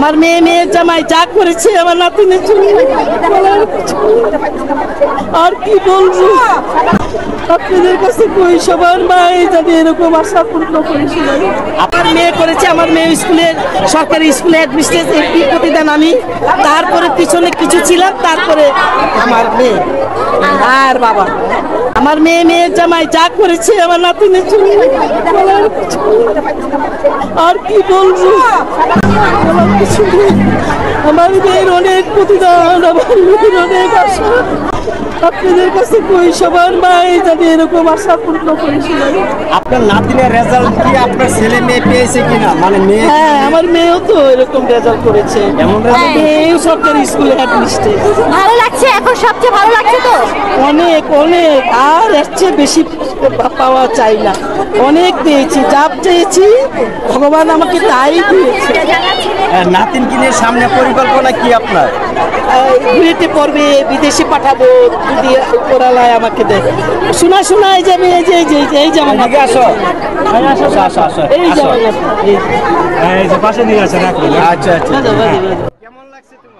আমার মেয়ের জামাই যা করেছে আমার নাতিনের জন্য আর কি বলবো। আপনাদের কাছে কই সবার মাই যাতে এরকম আশা পূর্ণ করেছিল। আমার মেয়ে করেছে, আমার মেয়ে স্কুলের সরকারি স্কুলে অ্যাডমিনিস্ট্রেশন প্রতিদান আমি, তারপরে পিছনে কিছু ছিলাম, তারপরে আমার মেয়ে আর বাবা। আমার মেয়ের জামাই যা করেছে আমার নাতিনের জন্য আর কি বলবো। আমার মেয়ের অনেক প্রতিদান, আমার মেয়ের অনেক আশা। আপনাদের কাছে কই সবার মাই যাতে এরকম আশা পূর্ণ করেছিল। আপনার নাতিনের রেজাল্ট কি আপনার ছেলে মেয়ে পেয়েছে কিনা? মানে মেয়ে, হ্যাঁ আমার মেয়েও তো এরকম রেজাল্ট করেছে, মেয়েও সরকারি স্কুলে অ্যাডমিনিস্ট্রেশন। ভালো লাগছে, এখন সবচেয়ে ভালো লাগছে তো অনেক অনেক, আর এর চেয়ে বেশি পাওয়া চাই না। অনেক পেয়েছি, যা চেয়েছি ভগবান আমাকে তাই দিয়েছে। নাতিনকে নিয়ে সামনে পরিকল্পনা কি আপনার? ঘুরেতে পড়বে, বিদেশে পাঠাবো যদি উপরালায় আমাকে দেয়। শোনা এই যে আমি এই যে আমার নাতি। আসো আসো আসো, এই যে আমার নাতি, এই যে। পাশে নিয়ে আসেন। আচ্ছা আচ্ছা, কেমন লাগছে তোমার?